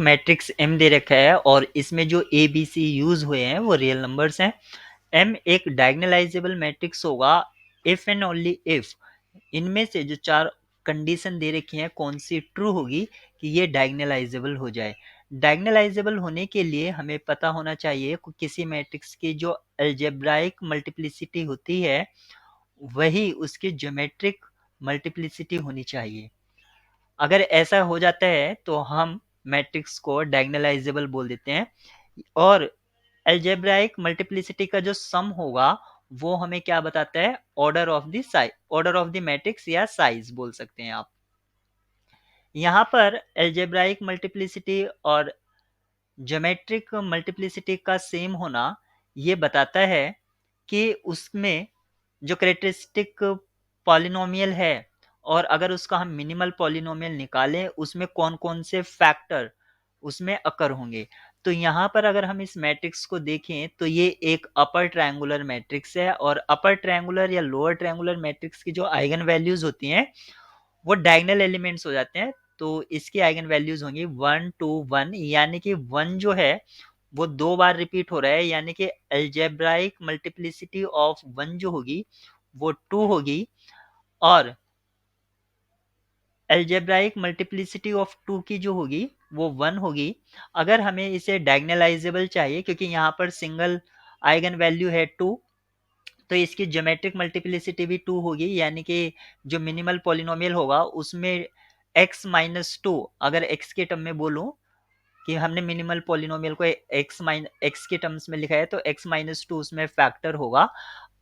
Matrix M दे रखा है और इसमें जो ए बी सी यूज हुए हैं वो रियल नंबर्स हैं। एम एक डायगोनलाइजेबल मैट्रिक्स होगा इफ एंड ओनली इफ इनमें से जो चार कंडीशन दे रखी हैं कौन सी ट्रू होगी कि ये डायगोनलाइजेबल हो जाए। डायगोनलाइजेबल होने के लिए हमें पता होना चाहिए कि किसी मैट्रिक्स की जो अलजेब्राइक मल्टीप्लिसिटी होती है वही उसकी ज्योमेट्रिक मल्टीप्लिसिटी होनी चाहिए। अगर ऐसा हो जाता है तो हम मैट्रिक्स को डायगोनलाइजेबल बोल देते हैं। और अलजेब्राइक मल्टीप्लिसिटी का जो सम होगा वो हमें क्या बताता है, ऑर्डर ऑफ द मैट्रिक्स या साइज बोल सकते हैं आप। यहाँ पर अलजेब्राइक मल्टीप्लिसिटी और ज्योमेट्रिक मल्टीप्लिसिटी का सेम होना ये बताता है कि उसमें जो कैरेक्टरिस्टिक पॉलिनोमियल है और अगर उसका हम मिनिमल पॉलिनोमियल निकालें उसमें कौन कौन से फैक्टर उसमें अकर होंगे। तो यहाँ पर अगर हम इस मैट्रिक्स को देखें तो ये एक अपर ट्रायंगुलर मैट्रिक्स है और अपर ट्रायंगुलर या लोअर ट्रायंगुलर मैट्रिक्स की जो आइगन वैल्यूज होती हैं वो डायगोनल एलिमेंट्स हो जाते हैं। तो इसकी आइगन वैल्यूज होंगी 1 2 1, यानी कि 1 जो है वो 2 बार रिपीट हो रहा है, यानी कि अलजेब्राइक मल्टीप्लिसिटी ऑफ 1 जो होगी वो 2 होगी और अलजेब्राइक मल्टीप्लिसिटी ऑफ 2 की जो होगी वो 1 होगी। अगर हमें इसे डायगोनलाइजेबल चाहिए क्योंकि यहाँ पर सिंगल आइगन वैल्यू है 2, तो इसकी ज्योमेट्रिक मल्टीप्लिसिटी भी 2 होगी, यानी कि जो मिनिमल पॉलिनोमियल होगा उसमें x माइनस टू, अगर x के टर्म में बोलूं कि हमने मिनिमल पॉलिनोमियल को x के टर्म्स में लिखा है तो x माइनस टू उसमें फैक्टर होगा।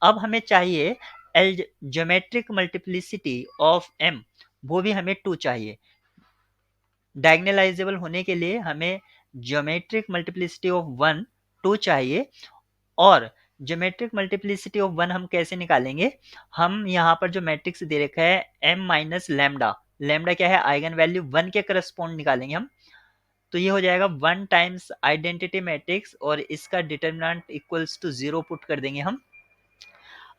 अब हमें चाहिए ज्योमेट्रिक मल्टीप्लिसिटी ऑफ m, वो भी हमें 2 चाहिए। डायगोनलाइजेबल होने के लिए हमें ज्योमेट्रिक मल्टीप्लिसिटी ऑफ 1 2 चाहिए। और ज्योमेट्रिक मल्टीप्लिसिटी ऑफ 1 हम कैसे निकालेंगे, हम यहाँ पर जो मैट्रिक्स दे रखा है m माइनस लैम्डा, लैम्डा क्या है आइगन वैल्यू 1 के करस्पॉन्ड निकालेंगे हम। तो ये हो जाएगा 1 टाइम्स आइडेंटिटी मैट्रिक्स और इसका डिटर्मिनेंट इक्वल्स टू 0 पुट कर देंगे हम।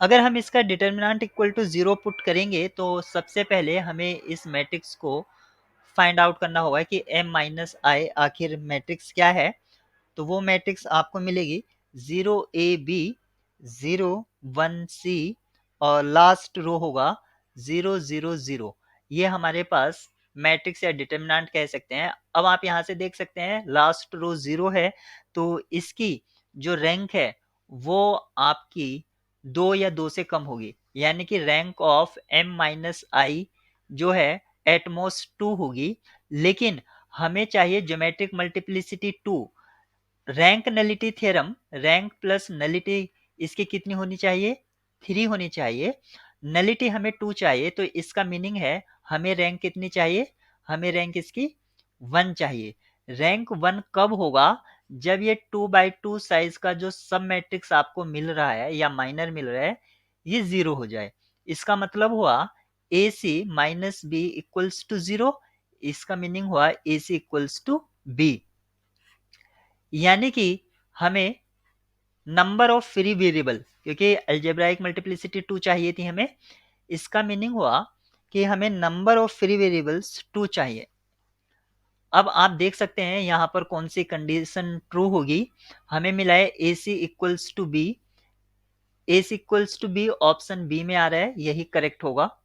अगर हम इसका डिटर्मिनेंट इक्वल टू 0 पुट करेंगे तो सबसे पहले हमें इस मैट्रिक्स को फाइंड आउट करना होगा कि m माइनस आई आखिर मैट्रिक्स क्या है। तो वो मैट्रिक्स आपको मिलेगी 0 AB 0 1 C और लास्ट रो होगा 0 0 0। ये हमारे पास मैट्रिक्स या डिटर्मिनेंट कह सकते हैं। अब आप यहाँ से देख सकते हैं लास्ट रो 0 है तो इसकी जो रैंक है वो आपकी 2 या 2 से कम होगी, यानी कि रैंक ऑफ m माइनस आई जो है एटमोस्ट 2 होगी। लेकिन हमें चाहिए geometric multiplicity 2। Rank nullity theorem, rank plus nullity इसकी कितनी होनी चाहिए, 3 होनी चाहिए। नलिटी हमें 2 चाहिए तो इसका मीनिंग है हमें रैंक कितनी चाहिए, हमें रैंक इसकी 1 चाहिए। रैंक 1 कब होगा, जब ये 2/2 साइज का जो सब मैट्रिक्स आपको मिल रहा है या माइनर मिल रहा है ये 0 हो जाए। इसका मतलब हुआ ए सी माइनस बी इक्वल्स टू 0, इसका मीनिंग हुआ ए सी इक्वल्स टू बी। यानी कि हमें नंबर ऑफ फ्री वेरिएबल, क्योंकि अलजेब्राइक मल्टीप्लिसिटी 2 चाहिए थी हमें, इसका मीनिंग हुआ कि हमें नंबर ऑफ फ्री वेरिएबल्स 2 चाहिए। अब आप देख सकते हैं यहाँ पर कौन सी कंडीशन ट्रू होगी। हमें मिला है A C equals to B, A C equals to B option B में आ रहा है, यही करेक्ट होगा।